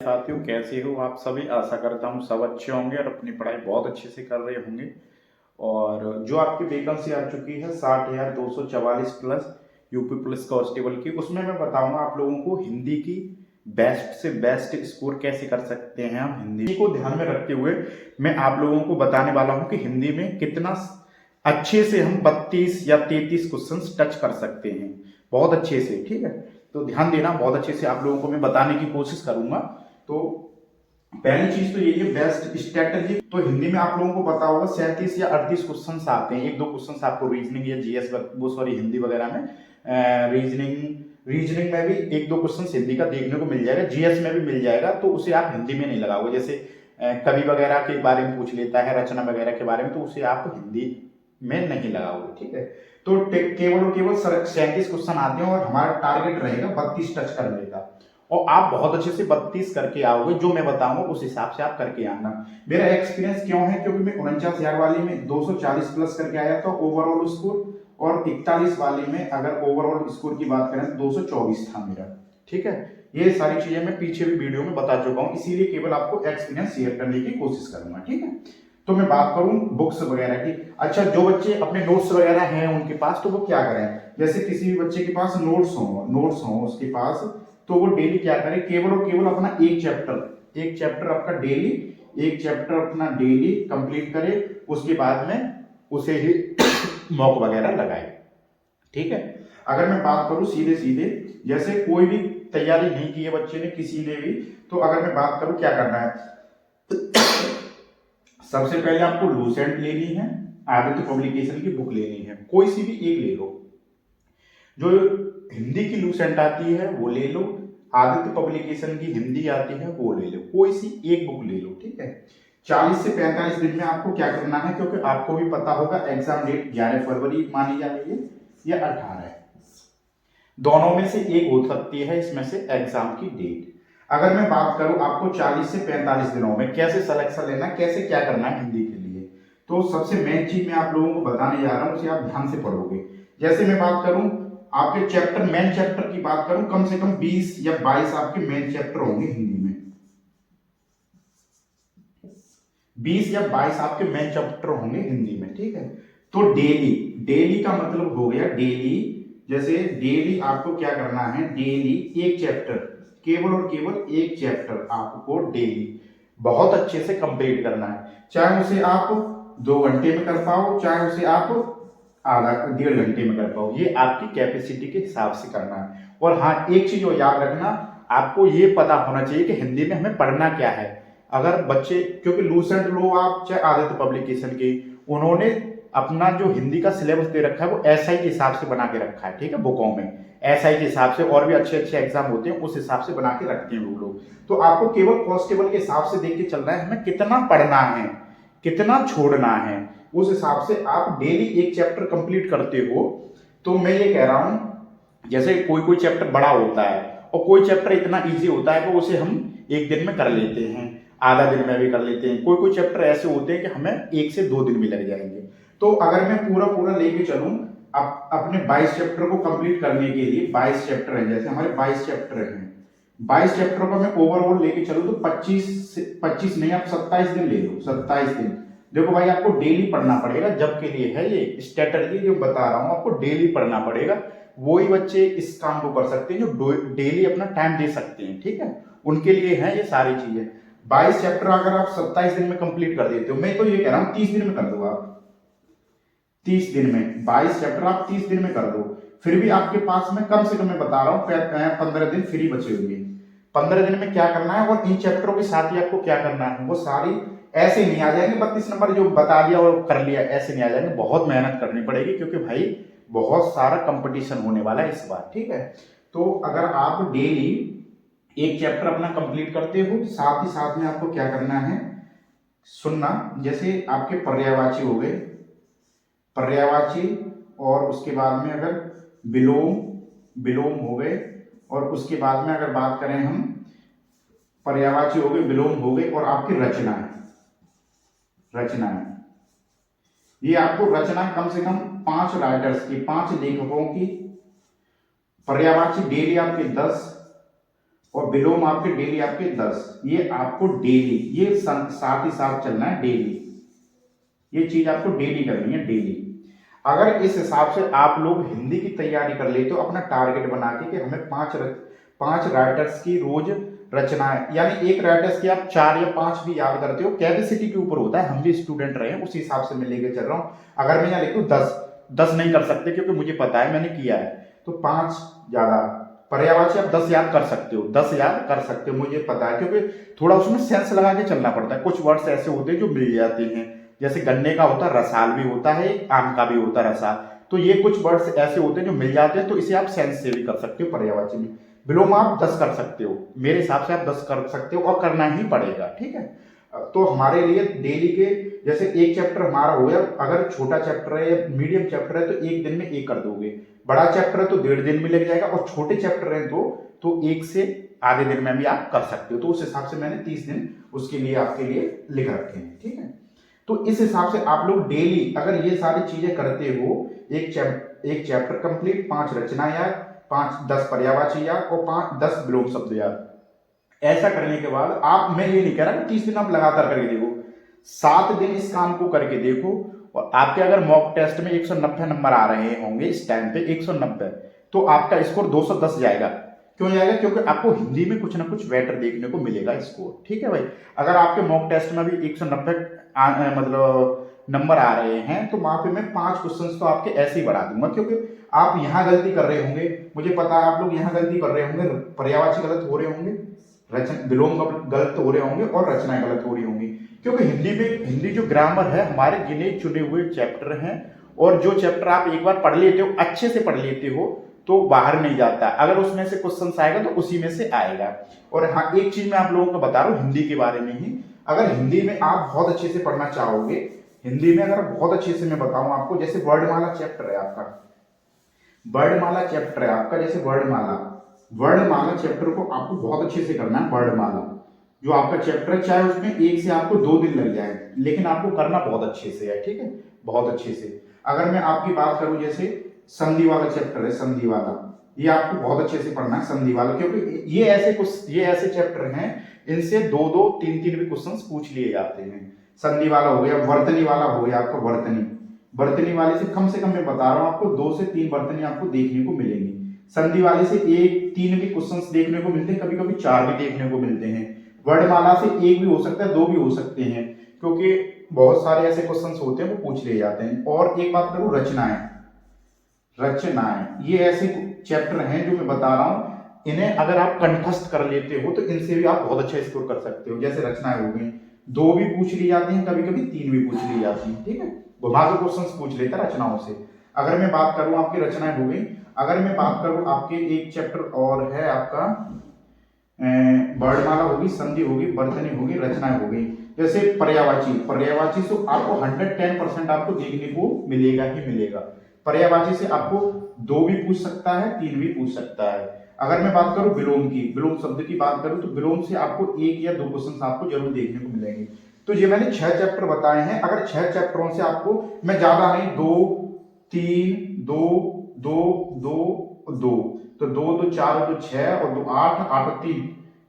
साथियों, कैसे हो आप सभी। आशा करता हूँ सब अच्छे होंगे और अपनी पढ़ाई बहुत अच्छे से कर रहे होंगे। और जो आपकी वैकेंसी आ चुकी है 60,244 प्लस यूपी पुलिस कांस्टेबल की, उसमें मैं बताऊंगा आप लोगों को हिंदी की बेस्ट से बेस्ट स्कोर कैसे कर सकते हैं। हम हिंदी को ध्यान में रखते हुए मैं आप लोगों को बताने वाला हूं कि हिंदी में कितना अच्छे से हम 32 या 33 क्वेश्चंस टच कर सकते हैं, बहुत अच्छे से। ठीक है, तो ध्यान देना, बहुत अच्छे से आप लोगों को मैं बताने की कोशिश करूंगा। तो पहली चीज तो यही है बेस्ट स्ट्रेटजी। तो हिंदी में आप लोगों को पता होगा 37 या 38 क्वेश्चन आते हैं। एक दो क्वेश्चन आपको रीजनिंग या जीएस वो सॉरी हिंदी वगैरह में रीजनिंग में भी एक दो क्वेश्चन हिंदी का देखने को मिल जाएगा, जीएस में भी मिल जाएगा। तो उसे आप हिंदी में नहीं लगाओगे। जैसे कवि वगैरह के बारे में पूछ लेता है, रचना वगैरह के बारे में, तो उसे आप हिंदी में नहीं लगाओगे। ठीक है, तो केवल और केवल 37 क्वेश्चन आते हैं और हमारा टारगेट रहेगा 32 टच करने का। और आप बहुत अच्छे से 32 करके आओगे, जो मैं बताऊंगा उस हिसाब से आप करके आना। मेरा एक्सपीरियंस क्यों है, क्योंकि मैं 49,000 वाली में 240 प्लस करके आया था ओवरऑल स्कोर, और 41 वाली में अगर ओवरऑल स्कोर की बात करें तो 224 था मेरा। ठीक है, ये सारी चीजें मैं पीछे भी वीडियो में बता चुका हूं, इसीलिए केवल आपको एक्सपीरियंस शेयर करने की कोशिश करूंगा। ठीक है, तो मैं बात करूं बुक्स वगैरह की। अच्छा, जो बच्चे अपने नोट्स वगैरह हैं उनके पास, तो वो क्या करें, जैसे किसी भी बच्चे के पास नोट्स हो उसके पास, तो वो डेली क्या करे, केवल और केवल अपना एक चैप्टर अपना डेली, एक चैप्टर अपना डेली कंप्लीट करे। उसके बाद में उसे ही मॉक वगैरह लगाए। ठीक है, अगर मैं बात करूं सीधे सीधे, जैसे कोई भी तैयारी नहीं की है बच्चे ने किसी ने भी, तो अगर मैं बात करूं क्या करना है, सबसे पहले आपको लूसेंट लेनी है, आदित्य पब्लिकेशन की बुक लेनी है, कोई सी भी एक ले लो। जो हिंदी की लूसेंट आती है वो ले लो, आदित्य पब्लिकेशन की हिंदी आती है वो ले लो, कोई सी एक बुक ले लो। ठीक है, 40 से 45 दिन में आपको क्या करना है, क्योंकि आपको भी पता होगा एग्जाम डेट 11 फरवरी मानी जा रही है या 18 है, दोनों में से एक हो सकती है इसमें से एग्जाम की डेट। अगर मैं बात करूं आपको 40 से 45 दिनों में कैसे सिलेक्शन लेना, कैसे क्या करना है हिंदी के लिए, तो सबसे मेन चीज मैं आप लोगों को बताने जा रहा हूं, उसे आप ध्यान से पढ़ोगे। जैसे मैं बात करूं आपके चैप्टर, मेन चैप्टर की बात करूं, कम से कम 20 या 22 आपके मेन चैप्टर होंगे हिंदी में। 20 या 22 आपके मेन चैप्टर होंगे हिंदी में। ठीक है, तो डेली, डेली का मतलब हो गया डेली, जैसे डेली आपको क्या करना है, डेली एक चैप्टर, केवल और केवल एक चैप्टर आपको डेली बहुत अच्छे से कंप्लीट करना है। चाहे उसे आप 2 घंटे में कर पाओ, चाहे उसे आप आधा 1.5 घंटे में कर पाओ, ये आपकी कैपेसिटी के हिसाब से करना है। और हाँ, एक चीज और याद रखना, आपको ये पता होना चाहिए कि हिंदी में हमें पढ़ना क्या है। अगर बच्चे, क्योंकि लूसेंट लो आप चाहे आदित्य पब्लिकेशन की, उन्होंने अपना जो हिंदी का सिलेबस दे रखा है वो एसआई के हिसाब से बना के रखा है। ठीक है, बुकों में एसआई के हिसाब से, और भी अच्छे अच्छे एग्जाम होते हैं उस हिसाब से बना के रखते हैं वो लोग। तो आपको केवल कांस्टेबल के हिसाब से देख के चलना है, हमें कितना पढ़ना है कितना छोड़ना है, उस हिसाब से आप डेली एक चैप्टर कंप्लीट करते हो। तो मैं ये कह रहा हूं, जैसे कोई कोई चैप्टर बड़ा होता है और कोई चैप्टर इतना इजी होता है कि उसे हम एक दिन में कर लेते हैं, आधा दिन में भी कर लेते हैं। कोई कोई चैप्टर ऐसे होते हैं कि हमें 1 से 2 दिन भी लग जाएंगे। तो अगर मैं पूरा पूरा लेके चलूं अपने 22 चैप्टर को कंप्लीट करने के लिए, 22 चैप्टर हैं, जैसे हमारे 22 चैप्टर हैं, 22 चैप्टरों का मैं ओवरऑल लेके चलूं तो 25 नहीं, आप 27 दिन ले लो, 27 दिन। देखो भाई, आपको डेली पढ़ना पड़ेगा, जब के लिए है ये स्ट्रेटजी जो बता रहा हूं, आपको डेली पढ़ना पड़ेगा। वही बच्चे इस काम को कर सकते हैं जो डेली अपना टाइम दे सकते हैं। ठीक है, उनके लिए है ये सारी चीजें। 22 चैप्टर अगर आप 27 दिन में कंप्लीट कर देते हो, मैं तो ये कह रहा हूं 30 दिन में कर दो आप, 30 दिन में 22 चैप्टर आप 30 दिन में कर दो। फिर भी आपके पास में कम से कम, मैं बता रहा हूं 15 दिन फ्री बचे होंगे। 15 दिन में क्या करना है, और इन चैप्टरों के साथ ही आपको क्या करना है, वो सारी ऐसे नहीं आ जाएंगे 32 नंबर जो बता दिया और कर लिया, ऐसे नहीं आ जाएंगे, बहुत मेहनत करनी पड़ेगी, क्योंकि भाई बहुत सारा कंपटीशन होने वाला है इस बार। ठीक है, तो अगर आप डेली एक चैप्टर अपना कंप्लीट करते हो, साथ ही साथ में आपको क्या करना है, सुनना, जैसे आपके पर्यायवाची हो गए, पर्यायवाची, और उसके बाद में अगर विलोम, विलोम हो गए, और उसके बाद में अगर बात करें हम, पर्यायवाची हो गए, विलोम हो गए, और आपकी रचना है, रचना है, ये आपको रचना कम से कम 5 राइटर्स की, 5 लेखकों की। पर्यायवाची डेली आपके 10, और विलोम आपके डेली आपके 10, ये आपको डेली ये साथ ही साथ चलना है डेली, ये चीज आपको डेली करनी है डेली। अगर इस हिसाब से आप लोग हिंदी की तैयारी कर लेते हो अपना टारगेट बना के कि हमें पांच राइटर्स की रोज रचनाएं, यानी एक राइटर्स की आप 4 या 5 भी याद करते हो, कैपेसिटी के ऊपर होता है, हम भी स्टूडेंट रहे हैं उस हिसाब से मैं लेके चल रहा हूं। अगर मैं यहाँ लिखूं 10 नहीं कर सकते क्योंकि मुझे पता है मैंने किया है, तो 5 ज्यादा, पर्यायवाची आप 10 याद कर सकते हो, 10 याद कर सकते हो, मुझे पता है, क्योंकि थोड़ा उसमें सेंस लगा के चलना पड़ता है। कुछ वर्ड्स ऐसे होते हैं जो मिल जाते हैं, जैसे गन्ने का होता है रसाल भी होता है, आम का भी होता है रसाल, तो ये कुछ वर्ड्स ऐसे होते हैं जो मिल जाते हैं, तो इसे आप सेंस से भी कर सकते हो पर्यायवाची में। विलोम आप 10 कर सकते हो, मेरे हिसाब से आप 10 कर सकते हो और करना ही पड़ेगा, ठीक है। तो हमारे लिए डेली के जैसे एक चैप्टर हमारा हो गया, अगर छोटा चैप्टर है या मीडियम चैप्टर है तो एक दिन में एक कर दोगे, बड़ा चैप्टर है तो 1.5 दिन में लग जाएगा, और छोटे चैप्टर हैं तो 1 से आधे दिन में भी आप कर सकते हो। तो उस हिसाब से मैंने 30 दिन उसके लिए आपके लिए लिख रखे हैं, ठीक है। तो इस हिसाब से आप लोग डेली अगर ये सारी चीजें करते हो, एक चैप्टर कंप्लीट, 5 रचना याद, 10 पर्यायवाची याद और 10 विलोम शब्द याद, ऐसा करने के बाद आप, मैं ये नहीं कह रहा कि 30 दिन आप लगातार करके देखो, 7 दिन इस काम को करके देखो, और आपके अगर मॉक टेस्ट में 190 नंबर आ रहे होंगे इस टाइम पे 190, तो आपका स्कोर 210 जाएगा। क्यों जाएगा? क्योंकि आपको हिंदी में कुछ ना कुछ बेटर देखने को मिलेगा स्कोर, ठीक है भाई। अगर आपके मॉक टेस्ट में भी 190 मतलब नंबर आ रहे हैं, तो वहां पे मैं 5 क्वेश्चंस तो आपके ऐसे ही बढ़ा दूंगा, क्योंकि आप यहाँ गलती कर रहे होंगे, मुझे पता है आप लोग यहाँ गलती कर रहे होंगे, पर्यायवाची गलत हो रहे होंगे, विलोम गलत हो रहे होंगे और रचनाएं गलत हो रही होंगी, क्योंकि हिंदी जो ग्रामर है हमारे गिने चुने हुए चैप्टर हैं, और जो चैप्टर आप एक बार पढ़ लेते हो, अच्छे से पढ़ लेते हो, तो बाहर नहीं जाता, अगर उसमें से क्वेश्चन आएगा तो उसी में से आएगा। और हाँ, एक चीज मैं आप लोगों को बता रहा हूँ हिंदी के बारे में ही, अगर हिंदी में आप बहुत अच्छे से पढ़ना चाहोगे, हिंदी में अगर बहुत अच्छे से मैं बताऊं आपको, जैसे वर्णमाला चैप्टर है आपका, वर्णमाला चैप्टर है आपका, जैसे वर्णमाला चैप्टर को आपको बहुत अच्छे से करना है। वर्णमाला जो आपका चैप्टर है, चाहे उसमें 1 से आपको 2 दिन लग जाए, लेकिन आपको करना बहुत अच्छे से है, ठीक है, बहुत अच्छे से। अगर मैं आपकी बात करूं, जैसे संधि वाला चैप्टर है, संधि वाला, ये आपको बहुत अच्छे से पढ़ना है संधि वाला, क्योंकि ये ऐसे चैप्टर हैं, इनसे 2-2, 3-3 भी क्वेश्चंस पूछ लिए जाते हैं। संधि वाला हो गया, वर्तनी वाला हो गया आपका, वर्तनी वाले से कम मैं बता रहा हूं आपको 2 से 3 वर्तनी आपको देखने को मिलेंगी। संधि वाले से 1-3 भी क्वेश्चंस देखने को मिलते हैं, कभी कभी 4 भी देखने को मिलते हैं। वर्णमाला से 1 भी हो सकता है, 2 भी हो सकते हैं, क्योंकि बहुत सारे ऐसे क्वेश्चंस होते हैं वो पूछ लिए जाते हैं। और एक बात करूं, रचनाएं, ये ऐसे चैप्टर हैं जो मैं बता रहा हूं, इन्हें अगर आप कंठस्थ कर लेते हो तो इनसे भी आप बहुत अच्छा स्कोर कर सकते हो। जैसे रचनाएं हो गई, 2 भी पूछ ली जाती हैं, कभी कभी 3 भी पूछ ली जाती हैं, ठीक है, घुमा के क्वेश्चन पूछ लेता है रचनाओं से। अगर मैं बात करूं, आपकी रचनाएं हो गई, अगर मैं बात करूं आपके एक चैप्टर और है आपका, वर्णमाला होगी, संधि होगी, वर्तनी होगी, रचनाएं होगी। जैसे पर्यायवाची से आपको 110% आपको देखने को मिलेगा ही मिलेगा। पर्यायवाची से आपको 2 भी पूछ सकता है, 3 भी पूछ सकता है। अगर मैं बात करूं विलोम की, विलोम शब्द की बात करूं, तो विलोम से आपको 1 या 2 क्वेश्चन आपको जरूर देखने को मिलेंगे। तो ये मैंने 6 चैप्टर बताए हैं। अगर 6 चैप्टरों से आपको, मैं ज्यादा नहीं, 2 3 2 2 2 2, तो 2 2 4 2 6 और 2 8 8 और 3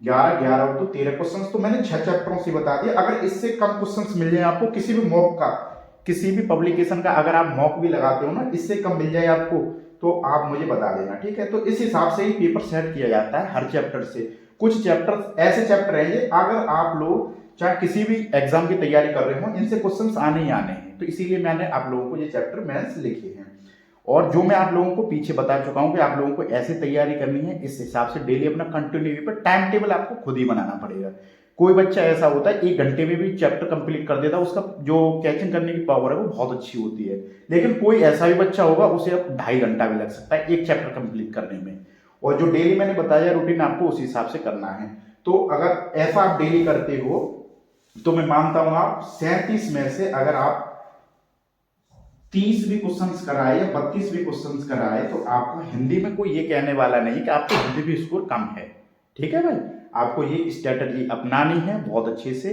11 11 और 2 13 क्वेश्चंस तो मैंने 6 चैप्टरों से बता दिया। अगर इससे कम क्वेश्चंस मिल जाए आपको किसी भी मॉक का, किसी भी पब्लिकेशन का, अगर आप मॉक भी लगाते हो ना, इससे कम मिल जाए आपको, तो आप मुझे बता देना, ठीक है। तो इस हिसाब से ही पेपर सेट किया जाता है हर चैप्टर से। कुछ चैप्टर ऐसे चैप्टर हैं ये, अगर आप लोग चाहे किसी भी एग्जाम की तैयारी कर रहे हो, इनसे क्वेश्चंस आने ही आने हैं, तो इसीलिए मैंने आप लोगों को ये चैप्टर मैथ्स लिखे हैं। और जो मैं आप लोगों को पीछे बता चुका हूं कि आप लोगों को ऐसे तैयारी करनी है, इस हिसाब से डेली अपना कंटिन्यू पर टाइम टेबल आपको खुद ही बनाना पड़ेगा। कोई बच्चा ऐसा होता है 1 घंटे में भी चैप्टर कंप्लीट कर देता है, उसका जो कैचिंग करने की पावर है वो बहुत अच्छी होती है। लेकिन कोई ऐसा भी बच्चा होगा, उसे अब 2.5 घंटा भी लग सकता है एक चैप्टर कंप्लीट करने में। और जो डेली मैंने बताया रूटीन, आपको उस हिसाब से करना है। तो अगर ऐसा आप डेली करते हो, तो मैं मानता हूं आप 37 में से अगर आप 30 भी क्वेश्चंस कराए या 32 भी क्वेश्चंस कराए, तो आपका हिंदी में कोई ये कहने वाला नहीं कि आपको हिंदी भी स्कोर कम है, ठीक है भाई। आपको ये स्ट्रेटजी अपनानी है, बहुत अच्छे से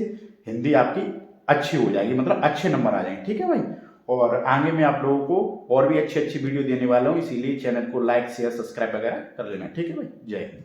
हिंदी आपकी अच्छी हो जाएगी, मतलब अच्छे नंबर आ जाएंगे, ठीक है भाई। और आगे मैं आप लोगों को और भी अच्छी अच्छी वीडियो देने वाला हूँ, इसीलिए चैनल को लाइक शेयर सब्सक्राइब वगैरह कर लेना, ठीक है भाई। जय हिंद।